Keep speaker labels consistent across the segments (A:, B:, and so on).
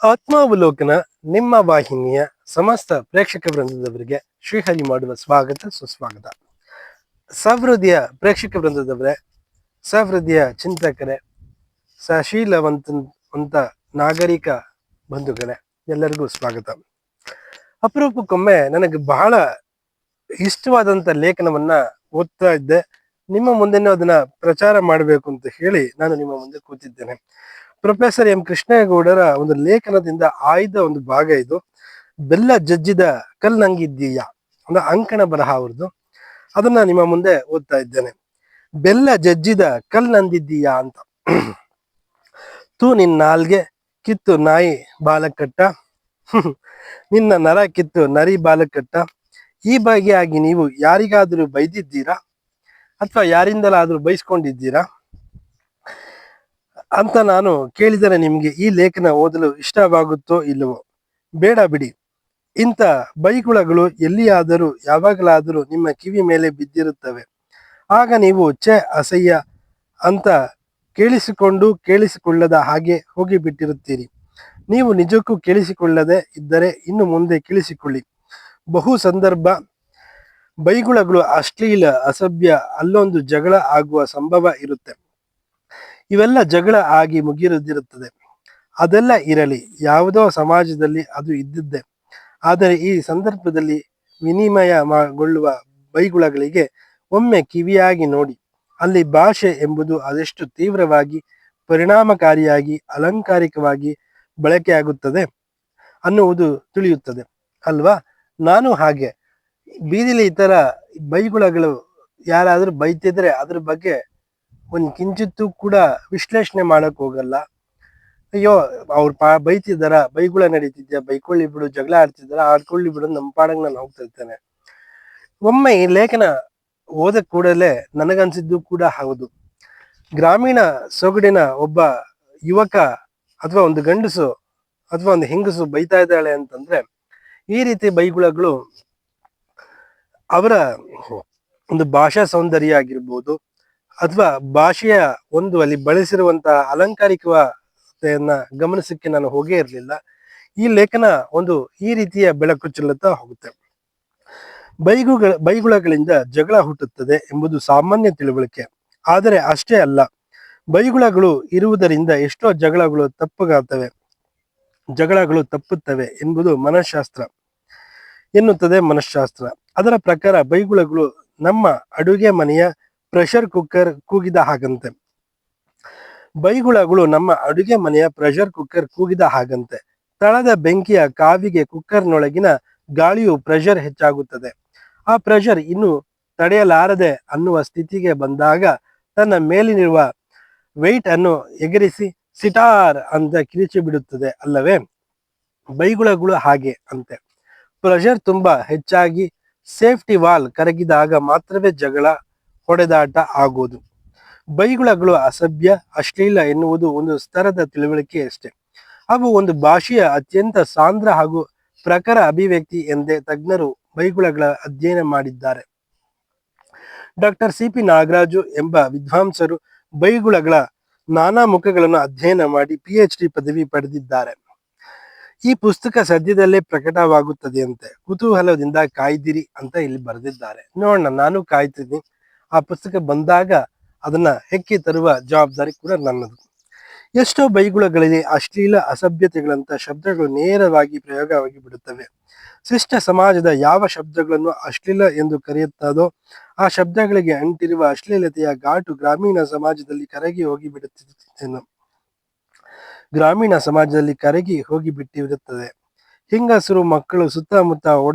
A: ಆತ್ಮಾವಲೋಕನ ನಿಮ್ಮ ವಾಹಿನಿಯ ಸಮಸ್ತ ಪ್ರೇಕ್ಷಕ ವೃಂದದವರಿಗೆ ಶ್ರೀಹರಿ ಮಾಡುವ ಸ್ವಾಗತ ಸುಸ್ವಾಗತ. ಪ್ರೇಕ್ಷಕ ವೃಂದದವರೇ, ಸಹೃದಯ ಚಿಂತಕರೇ, ಸಶೀಲವಂತ ನಾಗರಿಕ ಬಂಧುಗಳೇ, ಎಲ್ಲರಿಗೂ ಸ್ವಾಗತ. ಅಪರೂಪಕ್ಕೊಮ್ಮೆ ನನಗೆ ಬಹಳ ಇಷ್ಟವಾದಂತ ಲೇಖನವನ್ನ ಓದ್ತಾ ಇದ್ದೆ. ನಿಮ್ಮ ಮುಂದೆನೂ ಅದನ್ನ ಪ್ರಚಾರ ಮಾಡಬೇಕು ಅಂತ ಹೇಳಿ ನಾನು ನಿಮ್ಮ ಮುಂದೆ ಕೂತಿದ್ದೇನೆ. ಪ್ರೊಫೆಸರ್ ಎಂ ಕೃಷ್ಣೇಗೌಡರ ಒಂದು ಲೇಖನದಿಂದ ಆಯ್ದ ಒಂದು ಭಾಗ ಇದು. ಬೆಲ್ಲ ಜಜ್ಜಿದ ಕಲ್ಲಂಗಿದ್ದೀಯ ಅಂದ್ರೆ ಅಂಕಣ ಬರಹ ಅವ್ರದ್ದು. ಅದನ್ನ ನಿಮ್ಮ ಮುಂದೆ ಓದ್ತಾ ಇದ್ದೇನೆ. ಬೆಲ್ಲ ಜಜ್ಜಿದ ಕಲ್ಲಂದಿದ್ದೀಯ ಅಂತ. ತೂ ನಿನ್ನ ನಾಲ್ಗೆ ಕಿತ್ತು ನಾಯಿ ಬಾಲಕಟ್ಟ, ನಿನ್ನ ನರ ಕಿತ್ತು ನರಿ ಬಾಲಕಟ್ಟ, ಈ ಬಗೆಯಾಗಿ ನೀವು ಯಾರಿಗಾದ್ರೂ ಬೈದಿದ್ದೀರಾ ಅಥವಾ ಯಾರಿಂದಲಾದ್ರೂ ಬೈಸ್ಕೊಂಡಿದ್ದೀರಾ ಅಂತ ನಾನು ಕೇಳಿದರೆ ನಿಮ್ಗೆ ಈ ಲೇಖನ ಓದಲು ಇಷ್ಟವಾಗುತ್ತೋ ಇಲ್ಲವೋ? ಬೇಡ ಬಿಡಿ. ಇಂಥ ಬೈಗುಳಗಳು ಎಲ್ಲಿಯಾದರೂ ಯಾವಾಗಲಾದರೂ ನಿಮ್ಮ ಕಿವಿ ಮೇಲೆ ಬಿದ್ದಿರುತ್ತವೆ. ಆಗ ನೀವು ಅಸಹ್ಯ ಅಂತ ಕೇಳಿಸಿಕೊಳ್ಳದ ಹಾಗೆ ಹೋಗಿಬಿಟ್ಟಿರುತ್ತೀರಿ. ನೀವು ನಿಜಕ್ಕೂ ಕೇಳಿಸಿಕೊಳ್ಳದೆ ಇದ್ದರೆ ಇನ್ನು ಮುಂದೆ ಕೇಳಿಸಿಕೊಳ್ಳಿ. ಬಹು ಸಂದರ್ಭ ಬೈಗುಳಗಳು ಅಶ್ಲೀಲ, ಅಸಭ್ಯ, ಅಲ್ಲೊಂದು ಜಗಳ ಆಗುವ ಸಂಭವ ಇರುತ್ತೆ. ಇವೆಲ್ಲ ಜಗಳ ಆಗಿ ಮುಗಿದಿರುತ್ತದೆ. ಅದೆಲ್ಲ ಇರಲಿ, ಯಾವುದೋ ಸಮಾಜದಲ್ಲಿ ಅದು ಇದ್ದಿದ್ದೆ. ಆದರೆ ಈ ಸಂದರ್ಭದಲ್ಲಿ ವಿನಿಮಯಗೊಳ್ಳುವ ಬೈಗುಳಗಳಿಗೆ ಒಮ್ಮೆ ಕಿವಿಯಾಗಿ ನೋಡಿ. ಅಲ್ಲಿ ಭಾಷೆ ಎಂಬುದು ಅದೆಷ್ಟು ತೀವ್ರವಾಗಿ, ಪರಿಣಾಮಕಾರಿಯಾಗಿ, ಅಲಂಕಾರಿಕವಾಗಿ ಬಳಕೆಯಾಗುತ್ತದೆ ಅನ್ನುವುದು ತಿಳಿಯುತ್ತದೆ ಅಲ್ವಾ? ನಾನು ಹಾಗೆ ಬೀದಿಲಿ ಈ ತರ ಬೈಗುಳಗಳು ಯಾರಾದ್ರೂ ಬೈತಿದ್ರೆ ಅದ್ರ ಬಗ್ಗೆ ಒಂದು ಕಿಂಚಿತ್ತೂ ಕೂಡ ವಿಶ್ಲೇಷಣೆ ಮಾಡಕ್ ಹೋಗಲ್ಲ. ಅಯ್ಯೋ ಅವ್ರು ಬೈತಿದ್ದಾರ, ಬೈಗುಳ ನಡೀತಿದ್ಯಾ, ಬೈಕೊಳ್ಳಿ ಬಿಡು, ಜಗಳ ಆಡ್ತಿದ್ದಾರ, ಆಡ್ಕೊಳ್ಳಿ ಬಿಡು, ನಮ್ಮ ಪಾಡಂಗ್ ನಾನು ಹೋಗ್ತಾ ಇರ್ತೇನೆ. ಒಮ್ಮೆ ಈ ಲೇಖನ ಓದ ಕೂಡಲೇ ನನಗನ್ಸಿದ್ದು ಕೂಡ ಹೌದು. ಗ್ರಾಮೀಣ ಸೊಗಡಿನ ಒಬ್ಬ ಯುವಕ ಅಥವಾ ಒಂದು ಗಂಡಸು ಅಥವಾ ಒಂದು ಹೆಂಗಸು ಬೈತಾ ಇದ್ದಾಳೆ ಅಂತಂದ್ರೆ ಈ ರೀತಿ ಬೈಗುಳಗಳು ಅವರ ಒಂದು ಭಾಷಾ ಸೌಂದರ್ಯ ಆಗಿರ್ಬೋದು ಅಥವಾ ಭಾಷೆಯ ಒಂದು ಅಲ್ಲಿ ಬಳಸಿರುವಂತಹ ಅಲಂಕಾರಿಕತೆಯನ್ನ ಗಮನಿಸಕ್ಕೆ ನಾನು ಹೋಗೇ ಇರಲಿಲ್ಲ. ಈ ಲೇಖನ ಒಂದು ಈ ರೀತಿಯ ಬೆಳಕು ಚೆಲ್ಲುತ್ತಾ ಹೋಗುತ್ತೆ. ಬೈಗುಳಗಳಿಂದ ಜಗಳ ಹುಟ್ಟುತ್ತದೆ ಎಂಬುದು ಸಾಮಾನ್ಯ ತಿಳುವಳಿಕೆ. ಆದರೆ ಅಷ್ಟೇ ಅಲ್ಲ, ಬೈಗುಳಗಳು ಇರುವುದರಿಂದ ಎಷ್ಟೋ ಜಗಳಗಳು ತಪ್ಪುತ್ತವೆ ಎಂಬುದು ಮನಃಶಾಸ್ತ್ರ. ಅದರ ಪ್ರಕಾರ ಬೈಗುಳಗಳು ನಮ್ಮ ಅಡುಗೆ ಮನೆಯ ಪ್ರೆಷರ್ ಕುಕ್ಕರ್ ಕೂಗಿದ ಹಾಗಂತೆ. ತಳದ ಬೆಂಕಿಯ ಕಾವಿಗೆ ಕುಕ್ಕರ್ನೊಳಗಿನ ಗಾಳಿಯು ಪ್ರೆಷರ್ ಹೆಚ್ಚಾಗುತ್ತದೆ. ಆ ಪ್ರೆಷರ್ ಇನ್ನು ತಡೆಯಲಾರದೆ ಅನ್ನುವ ಸ್ಥಿತಿಗೆ ಬಂದಾಗ ತನ್ನ ಮೇಲಿನಿರುವ ವೆಯ್ಟ್ ಅನ್ನು ಎಗರಿಸಿ ಸಿಟಾರ್ ಅಂತ ಕಿರಿಚಿ ಬಿಡುತ್ತದೆ ಅಲ್ಲವೇ? ಬೈಗುಳಗಳು ಹಾಗೆ ಅಂತೆ. ಪ್ರೆಷರ್ ತುಂಬಾ ಹೆಚ್ಚಾಗಿ ಸೇಫ್ಟಿ ವಾಲ್ ಕರಗಿದಾಗ ಮಾತ್ರವೇ ಜಗಳ, ಹೊಡೆದಾಟ ಆಗೋದು. ಬೈಗುಳಗಳು ಅಸಭ್ಯ, ಅಶ್ಲೀಲ ಎನ್ನುವುದು ಒಂದು ಸ್ತರದ ತಿಳುವಳಿಕೆ ಅಷ್ಟೇ. ಅವು ಒಂದು ಭಾಷೆಯ ಅತ್ಯಂತ ಸಾಂದ್ರ ಹಾಗೂ ಪ್ರಖರ ಅಭಿವ್ಯಕ್ತಿ ಎಂದೇ ತಜ್ಞರು ಬೈಗುಳಗಳ ಅಧ್ಯಯನ ಮಾಡಿದ್ದಾರೆ. ಡಾಕ್ಟರ್ ಸಿ ಪಿ ನಾಗರಾಜು ಎಂಬ ವಿದ್ವಾಂಸರು ಬೈಗುಳಗಳ ನಾನಾ ಮುಖಗಳನ್ನು ಅಧ್ಯಯನ ಮಾಡಿ PhD ಪದವಿ ಪಡೆದಿದ್ದಾರೆ. ಈ ಪುಸ್ತಕ ಸದ್ಯದಲ್ಲೇ ಪ್ರಕಟವಾಗುತ್ತದೆಯಂತೆ. ಕುತೂಹಲದಿಂದ ಕಾಯ್ದಿರಿ ಅಂತ ಇಲ್ಲಿ ಬರೆದಿದ್ದಾರೆ. ನೋಡೋಣ, ನಾನು ಕಾಯ್ತೀನಿ. ಆ ಪುಸ್ತಕ ಬಂದಾಗ ಅದನ್ನ ಹೆಕ್ಕಿ ತರುವ ಜವಾಬ್ದಾರಿ ಕೂಡ ನನ್ನದು. ಎಷ್ಟೋ ಬೈಗುಳಗಳಲ್ಲಿ ಅಶ್ಲೀಲ, ಅಸಭ್ಯತೆಗಳಂತ ಶಬ್ದಗಳು ನೇರವಾಗಿ ಪ್ರಯೋಗವಾಗಿ ಬಿಡುತ್ತವೆ. ಶಿಷ್ಟ ಸಮಾಜದ ಯಾವ ಶಬ್ದಗಳನ್ನು ಅಶ್ಲೀಲ ಎಂದು ಕರೆಯುತ್ತದೋ ಆ ಶಬ್ದಗಳಿಗೆ ಅಂಟಿರುವ ಅಶ್ಲೀಲತೆಯ ಘಾಟು ಗ್ರಾಮೀಣ ಸಮಾಜದಲ್ಲಿ ಕರಗಿ ಹೋಗಿಬಿಟ್ಟಿರುತ್ತದೆ. ಹೆಂಗಸರು ಮಕ್ಕಳು ಸುತ್ತಮುತ್ತ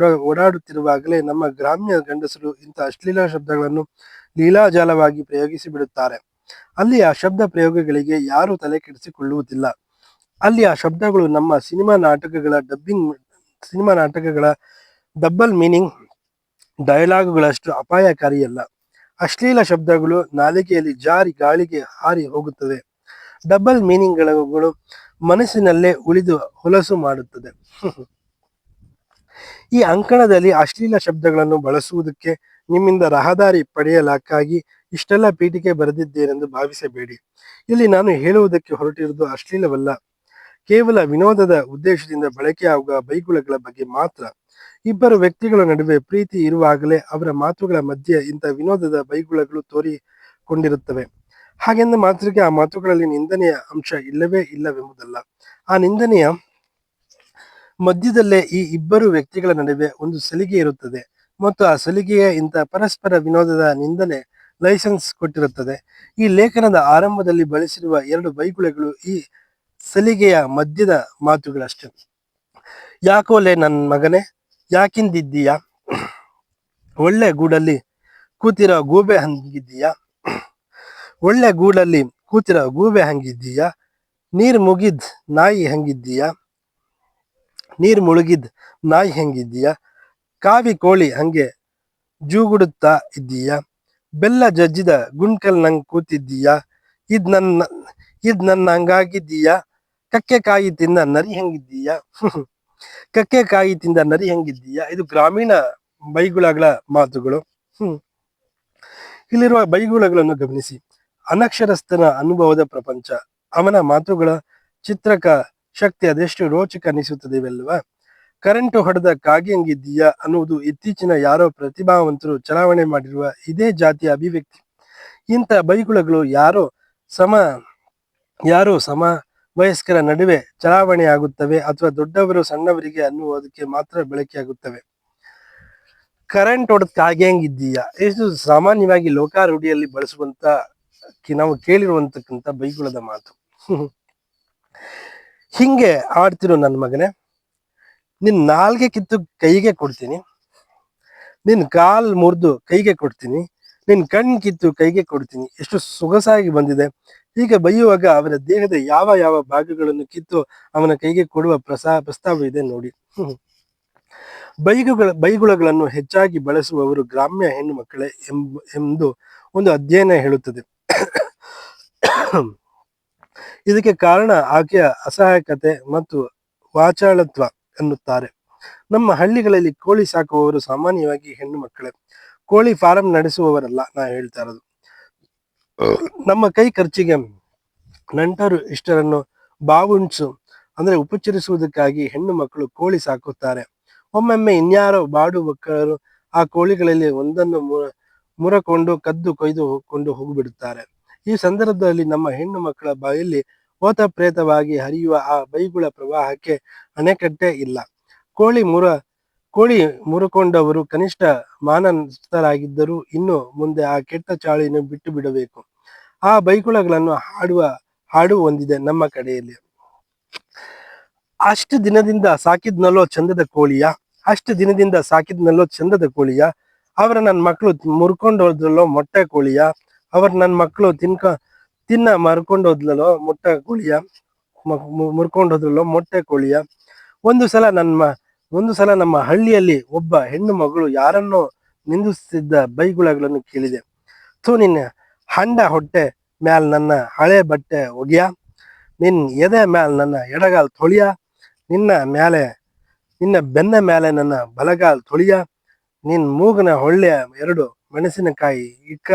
A: ಓಡಾಡುತ್ತಿರುವಾಗಲೇ ನಮ್ಮ ಗ್ರಾಮ್ಯ ಗಂಡಸರು ಇಂಥ ಅಶ್ಲೀಲ ಶಬ್ದಗಳನ್ನು ಲೀಲಾಜಾಲವಾಗಿ ಪ್ರಯೋಗಿಸಿ ಬಿಡುತ್ತಾರೆ. ಅಲ್ಲಿ ಆ ಶಬ್ದ ಪ್ರಯೋಗಗಳಿಗೆ ಯಾರು ತಲೆ ಕೆಡಿಸಿಕೊಳ್ಳುವುದಿಲ್ಲ. ಅಲ್ಲಿ ಆ ಶಬ್ದಗಳು ನಮ್ಮ ಸಿನಿಮಾ ನಾಟಕಗಳ ಡಬಲ್ ಮೀನಿಂಗ್ ಡಯಲಾಗುಗಳಷ್ಟು ಅಪಾಯಕಾರಿಯಲ್ಲ. ಅಶ್ಲೀಲ ಶಬ್ದಗಳು ನಾಲಿಗೆಯಲ್ಲಿ ಜಾರಿ ಗಾಳಿಗೆ ಹಾರಿ ಹೋಗುತ್ತದೆ. ಡಬಲ್ ಮೀನಿಂಗ್ಗಳು ಮನಸ್ಸಿನಲ್ಲೇ ಉಳಿದು ಹೊಲಸು ಮಾಡುತ್ತದೆ. ಈ ಅಂಕಣದಲ್ಲಿ ಅಶ್ಲೀಲ ಶಬ್ದಗಳನ್ನು ಬಳಸುವುದಕ್ಕೆ ನಿಮ್ಮಿಂದ ರಹದಾರಿ ಪಡೆಯಲಕ್ಕಾಗಿ ಇಷ್ಟೆಲ್ಲ ಪೀಠಿಕೆ ಬರೆದಿದ್ದೇನೆಂದು ಭಾವಿಸಬೇಡಿ. ಇಲ್ಲಿ ನಾನು ಹೇಳುವುದಕ್ಕೆ ಹೊರಟಿರುವುದು ಅಶ್ಲೀಲವಲ್ಲ, ಕೇವಲ ವಿನೋದದ ಉದ್ದೇಶದಿಂದ ಬಳಕೆಯಾಗುವ ಬೈಗುಳಗಳ ಬಗ್ಗೆ ಮಾತ್ರ. ಇಬ್ಬರು ವ್ಯಕ್ತಿಗಳ ನಡುವೆ ಪ್ರೀತಿ ಇರುವಾಗಲೇ ಅವರ ಮಾತುಗಳ ಮಧ್ಯೆ ಇಂಥ ವಿನೋದದ ಬೈಗುಳಗಳು ತೋರಿಕೊಂಡಿರುತ್ತವೆ. ಹಾಗೆಂದ ಮಾತ್ರಕ್ಕೆ ಆ ಮಾತುಗಳಲ್ಲಿ ನಿಂದನೆಯ ಅಂಶ ಇಲ್ಲವೇ ಇಲ್ಲವೆಂಬುದಲ್ಲ. ಆ ನಿಂದನೆಯ ಮಧ್ಯದಲ್ಲೇ ಈ ಇಬ್ಬರು ವ್ಯಕ್ತಿಗಳ ನಡುವೆ ಒಂದು ಸಲಿಗೆ ಇರುತ್ತದೆ ಮತ್ತು ಆ ಸಲಿಗೆಯ ಇಂಥ ಪರಸ್ಪರ ವಿನೋದದ ನಿಂದನೆ ಲೈಸೆನ್ಸ್ ಕೊಟ್ಟಿರುತ್ತದೆ. ಈ ಲೇಖನದ ಆರಂಭದಲ್ಲಿ ಬಳಸಿರುವ 2 ಬೈಗುಳಗಳು ಈ ಸಲಿಗೆಯ ಮಧ್ಯದ ಮಾತುಗಳಷ್ಟೇ. ಯಾಕೋಲೆ ನನ್ನ ಮಗನೇ, ಯಾಕಿಂದಿದ್ದೀಯಾ? ಒಳ್ಳೆ ಗೂಡಲ್ಲಿ ಕೂತಿರೋ ಗೂಬೆ ಹಂಗಿದ್ದೀಯಾ? ಒಳ್ಳೆ ಗೂಡಲ್ಲಿ ಕೂತಿರೋ ಗೂಬೆ ಹಂಗಿದ್ದೀಯಾ? ನೀರ್ ಮುಗಿದ್ ನಾಯಿ ಹಂಗಿದ್ದೀಯಾ? ನೀರ್ ಮುಳುಗಿದ್ ನಾಯಿ ಹೆಂಗಿದ್ದೀಯಾ? ಕಾವಿ ಕೋಳಿ ಹಂಗೆ ಜೂಗುಡುತ್ತಾ ಇದ್ದೀಯಾ? ಬೆಲ್ಲ ಜಜ್ಜಿದ ಗುಂಡ್ಕಲ್ ನಂಗ್ ಕೂತಿದ್ದೀಯಾ? ಇದ್ ನನ್ನ ಹಂಗಾಗಿದ್ದೀಯಾ? ಕಕ್ಕೆಕಾಯಿ ತಿಂದ ನರಿ ಹೆಂಗಿದ್ದೀಯಾ? ಕಕ್ಕೆಕಾಯಿ ತಿಂದ ನರಿ ಹೆಂಗಿದ್ದೀಯಾ? ಇದು ಗ್ರಾಮೀಣ ಬೈಗುಳಗಳ ಮಾತುಗಳು. ಇಲ್ಲಿರುವ ಬೈಗುಳಗಳನ್ನು ಗಮನಿಸಿ. ಅನಕ್ಷರಸ್ಥನ ಅನುಭವದ ಪ್ರಪಂಚ, ಅವನ ಮಾತುಗಳ ಚಿತ್ರಕ ಶಕ್ತಿ ಅದೆಷ್ಟು ರೋಚಕ ಅನಿಸುತ್ತದೆವಲ್ವಾ? ಕರೆಂಟು ಹೊಡೆದ ಕಾಗೆ ಹಂಗಿದ್ದೀಯಾ ಅನ್ನುವುದು ಇತ್ತೀಚಿನ ಯಾರೋ ಪ್ರತಿಭಾವಂತರು ಚಲಾವಣೆ ಮಾಡಿರುವ ಇದೇ ಜಾತಿಯ ಅಭಿವ್ಯಕ್ತಿ. ಇಂಥ ಬೈಗುಳಗಳು ಯಾರೋ ಸಮ ವಯಸ್ಕರ ನಡುವೆ ಚಲಾವಣೆಯಾಗುತ್ತವೆ ಅಥವಾ ದೊಡ್ಡವರು ಸಣ್ಣವರಿಗೆ ಅನ್ನುವುದಕ್ಕೆ ಮಾತ್ರ ಬಳಕೆಯಾಗುತ್ತವೆ. ಕರೆಂಟ್ ಹೊಡೆದ ಕಾಗೆ ಹೆಂಗಿದ್ದೀಯಾ? ಇದು ಸಾಮಾನ್ಯವಾಗಿ ಲೋಕಾರೂಢಿಯಲ್ಲಿ ಬಳಸುವಂತ ನಾವು ಕೇಳಿರುವಂತಕ್ಕಂಥ ಬೈಗುಳದ ಮಾತು. ಹಿಂಗೆ ಆಡ್ತಿರೋ ನನ್ನ ಮಗನೇ, ನಿನ್ ನಾಲ್ಗೆ ಕಿತ್ತು ಕೈಗೆ ಕೊಡ್ತೀನಿ, ನಿನ್ ಕಾಲ್ ಮುರಿದು ಕೈಗೆ ಕೊಡ್ತೀನಿ, ನಿನ್ ಕಣ್ ಕಿತ್ತು ಕೈಗೆ ಕೊಡ್ತೀನಿ. ಎಷ್ಟು ಸೊಗಸಾಗಿ ಬಂದಿದೆ. ಹೀಗೆ ಬೈಯುವಾಗ ಅವರ ದೇಹದ ಯಾವ ಯಾವ ಭಾಗಗಳನ್ನು ಕಿತ್ತು ಅವನ ಕೈಗೆ ಕೊಡುವ ಪ್ರಸ್ತಾವ ಇದೆ ನೋಡಿ. ಬೈಗುಳಗಳನ್ನು ಹೆಚ್ಚಾಗಿ ಬಳಸುವವರು ಗ್ರಾಮ್ಯ ಹೆಣ್ಣು ಮಕ್ಕಳೇ ಎಂದು ಒಂದು ಅಧ್ಯಯನ ಹೇಳುತ್ತದೆ. ಇದಕ್ಕೆ ಕಾರಣ ಆಕೆಯ ಅಸಹಾಯಕತೆ ಮತ್ತು ವಾಚಾಳತ್ವ ಎನ್ನುತ್ತಾರೆ. ನಮ್ಮ ಹಳ್ಳಿಗಳಲ್ಲಿ ಕೋಳಿ ಸಾಕುವವರು ಸಾಮಾನ್ಯವಾಗಿ ಹೆಣ್ಣು ಮಕ್ಕಳೇ. ಕೋಳಿ ಫಾರಂ ನಡೆಸುವವರಲ್ಲ ನಾ ಹೇಳ್ತಾ ಇರೋದು. ನಮ್ಮ ಕೈ ಖರ್ಚಿಗೆ ನಂಟರು ಇಷ್ಟರನ್ನು ಬಾವುಂಚು ಅಂದ್ರೆ ಉಪಚರಿಸುವುದಕ್ಕಾಗಿ ಹೆಣ್ಣು ಮಕ್ಕಳು ಕೋಳಿ ಸಾಕುತ್ತಾರೆ. ಒಮ್ಮೊಮ್ಮೆ ಇನ್ಯಾರೋ ಬಾಡು ಮಕ್ಕಳು ಆ ಕೋಳಿಗಳಲ್ಲಿ ಒಂದನ್ನು ಮುರಕೊಂಡು ಕದ್ದು ಕೊಯ್ದುಕೊಂಡು ಹೋಗಿಬಿಡುತ್ತಾರೆ. ಈ ಸಂದರ್ಭದಲ್ಲಿ ನಮ್ಮ ಹೆಣ್ಣು ಮಕ್ಕಳ ಬಾಯಲ್ಲಿ ಓತ ಪ್ರೇತವಾಗಿ ಹರಿಯುವ ಆ ಬೈಗುಳ ಪ್ರವಾಹಕ್ಕೆ ಅಣೆಕಟ್ಟೆ ಇಲ್ಲ. ಕೋಳಿ ಮುರಕೊಂಡವರು ಕನಿಷ್ಠ ಮಾನಸ್ಥರಾಗಿದ್ದರೂ ಇನ್ನು ಮುಂದೆ ಆ ಕೆಟ್ಟ ಚಾಳಿಯನ್ನು ಬಿಟ್ಟು ಬಿಡಬೇಕು. ಆ ಬೈಗುಳಗಳನ್ನು ಹಾಡು ಹೊಂದಿದೆ ನಮ್ಮ ಕಡೆಯಲ್ಲಿ. ಅಷ್ಟು ದಿನದಿಂದ ಸಾಕಿದ್ನಲ್ಲೋ ಚಂದದ ಕೋಳಿಯ, ಅಷ್ಟು ದಿನದಿಂದ ಸಾಕಿದ್ನಲ್ಲೋ ಚಂದದ ಕೋಳಿಯ, ಅವರ ನನ್ನ ಮಕ್ಕಳು ಮುರ್ಕೊಂಡು ಹೋದ್ರಲ್ಲೋ ಮೊಟ್ಟೆ ಕೋಳಿಯ, ಅವ್ರ ನನ್ನ ಮಕ್ಕಳು ತಿನ್ನ ಮರ್ಕೊಂಡೋದ್ಲೋ ಮೊಟ್ಟೆ ಕೋಳಿಯ, ಮುರ್ಕೊಂಡೋದ್ರಲ್ಲೋ ಮೊಟ್ಟೆ ಕೋಳಿಯ. ಒಂದು ಸಲ ನಮ್ಮ ಹಳ್ಳಿಯಲ್ಲಿ ಒಬ್ಬ ಹೆಣ್ಣು ಮಗಳು ಯಾರನ್ನೋ ನಿಂದಿಸುತ್ತಿದ್ದ ಬೈಗುಳಗಳನ್ನು ಕೇಳಿದೆ. ನಿನ್ನ ಹಂಡ ಹೊಟ್ಟೆ ಮ್ಯಾಲ್ ನನ್ನ ಹಳೆ ಬಟ್ಟೆ ಒಗಿಯ, ನಿನ್ ಎದೆ ಮ್ಯಾಲ್ ನನ್ನ ಎಡಗಾಲ್ ತೊಳಿಯ, ನಿನ್ನ ಬೆನ್ನ ಮೇಲೆ ನನ್ನ ಬಲಗಾಲ್ ತೊಳಿಯ, ನಿನ್ ಮೂಗನ ಹೊಳ್ಳೆಯ 2 ಮೆಣಸಿನಕಾಯಿ ಇಕ್ಕ,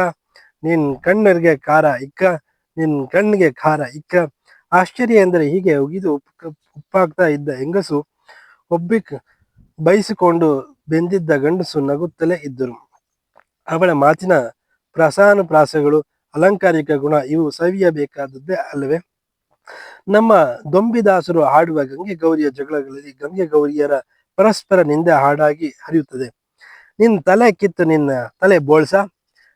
A: ನಿನ್ ಕಣ್ಣಿಗೆ ಖಾರ ಇಕ್ಕ, ನಿನ್ ಕಣ್ಣಿಗೆ ಖಾರ ಇಕ್ಕ. ಆಶ್ಚರ್ಯ ಎಂದರೆ ಹೀಗೆ ಉಗಿದು ಉಪ್ಪಾಗ್ತಾ ಇದ್ದ ಹೆಂಗಸು ಬಯಸಿಕೊಂಡು ಬೆಂದಿದ್ದ ಗಂಡಸು ನಗುತ್ತಲೇ ಇದ್ದರು. ಅವಳ ಮಾತಿನ ಪ್ರಾಸಾನುಪ್ರಾಸಗಳು, ಅಲಂಕಾರಿಕ ಗುಣ ಇವು ಸವಿಯಬೇಕಾದದ್ದೇ ಅಲ್ಲವೇ? ನಮ್ಮ ದೊಂಬಿದಾಸರು ಹಾಡುವ ಗಂಗೆ ಗೌರಿಯ ಜಗಳಗಳಲ್ಲಿ ಗಂಗೆ ಗೌರಿಯರ ಪರಸ್ಪರ ನಿಂದೆ ಹಾಡಾಗಿ ಹರಿಯುತ್ತದೆ. ನಿನ್ ತಲೆ ಕಿತ್ತು ನಿನ್ನ ತಲೆ ಬೋಳ್ಸ,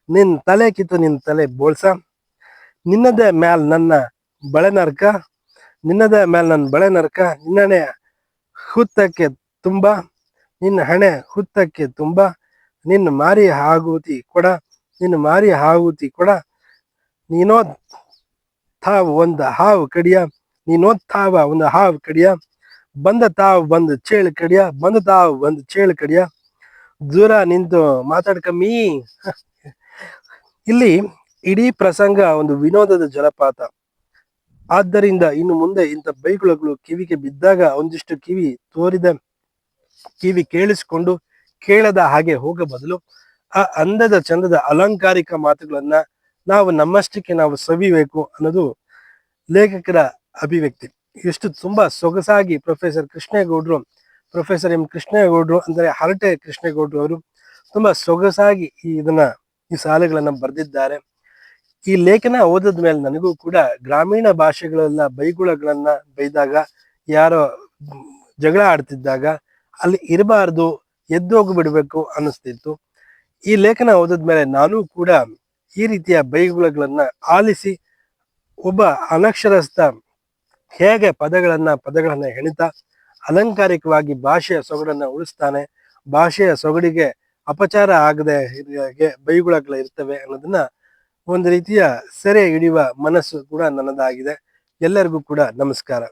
A: ನಿನ್ ತಲೆ ಕಿತ್ತು ನಿನ್ನ ತಲೆ ಬೋಳ್ಸ, ನಿನ್ನದೇ ಮ್ಯಾಲ್ ನನ್ನ ಬಳೆ ನರ್ಕ, ನಿನ್ನದೇ ಮ್ಯಾಲ್ ನನ್ನ ಬಳೆ ನರ್ಕ, ನಿನ್ನಣೆ ಹುತ್ತಕ್ಕೆ ತುಂಬ, ನಿನ್ನ ಹಣೆ ಹುತ್ತಕ್ಕೆ ತುಂಬ, ನಿನ್ನ ಮಾರಿ ಆಹುತಿ ಕೊಡ, ನಿನ್ನ ಮಾರಿ ಆಹುತಿ ಕೊಡ, ನೀನೋದ್ ತಾವು ಒಂದು ಹಾವು ಕಡಿಯ, ನೀನೋದ್ ತಾವ ಒಂದು ಹಾವು ಕಡಿಯ, ಬಂದ ತಾವು ಬಂದು ಚೇಳು ಕಡಿಯ, ಬಂದ ತಾವು ಬಂದು ಚೇಳು ಕಡಿಯ. ದೂರ ನಿಂತು ಮಾತಾಡ್ಕಮ್ಮಿ. ಇಲ್ಲಿ ಇಡೀ ಪ್ರಸಂಗ ಒಂದು ವಿನೋದದ ಜಲಪಾತ. ಆದ್ದರಿಂದ ಇನ್ನು ಮುಂದೆ ಇಂಥ ಬೈಗುಳಗಳು ಕಿವಿಗೆ ಬಿದ್ದಾಗ ಒಂದಿಷ್ಟು ಕಿವಿ ಕೇಳಿಸಿಕೊಂಡು ಕೇಳದ ಹಾಗೆ ಹೋಗ ಬದಲು ಆ ಅಂದದ ಚಂದದ ಅಲಂಕಾರಿಕ ಮಾತುಗಳನ್ನ ನಾವು ನಮ್ಮಷ್ಟಕ್ಕೆ ನಾವು ಸವಿಬೇಕು ಅನ್ನೋದು ಲೇಖಕರ ಅಭಿವ್ಯಕ್ತಿ. ಎಷ್ಟು ತುಂಬಾ ಸೊಗಸಾಗಿ ಪ್ರೊಫೆಸರ್ ಎಂ ಕೃಷ್ಣೇಗೌಡರು ಅಂದರೆ ಹರಟೆ ಕೃಷ್ಣೇಗೌಡರು ಅವರು ತುಂಬಾ ಸೊಗಸಾಗಿ ಈ ಸಾಲುಗಳನ್ನ ಬರೆದಿದ್ದಾರೆ. ಈ ಲೇಖನ ಓದಿದ ಮೇಲೆ ನನಗೂ ಕೂಡ ಗ್ರಾಮೀಣ ಭಾಷೆಗಳೆಲ್ಲ ಬೈಗುಳಗಳನ್ನ ಬೈದಾಗ, ಯಾರೋ ಜಗಳ ಆಡ್ತಿದ್ದಾಗ ಅಲ್ಲಿ ಇರಬಾರ್ದು, ಎದ್ದೋಗಿ ಬಿಡ್ಬೇಕು ಅನ್ನಿಸ್ತಿತ್ತು. ಈ ಲೇಖನ ಓದಿದ್ಮೇಲೆ ನಾನು ಕೂಡ ಈ ರೀತಿಯ ಬೈಗುಳಗಳನ್ನ ಆಲಿಸಿ ಒಬ್ಬ ಅನಕ್ಷರಸ್ಥ ಹೇಗೆ ಪದಗಳನ್ನ ಹೆಣಿತಾ ಅಲಂಕಾರಿಕವಾಗಿ ಭಾಷೆಯ ಸೊಗಡನ್ನ ಉಳಿಸ್ತಾನೆ, ಭಾಷೆಯ ಸೊಗಡಿಗೆ ಅಪಚಾರ ಆಗದೆ ಬೈಗುಳಗಳು ಇರ್ತವೆ ಅನ್ನೋದನ್ನ ಒಂದು ರೀತಿಯ ಸೆರೆ ಹಿಡಿಯುವ ಮನಸ್ಸು ಕೂಡ ನನ್ನದಾಗಿದೆ. ಎಲ್ಲರಿಗೂ ಕೂಡ ನಮಸ್ಕಾರ.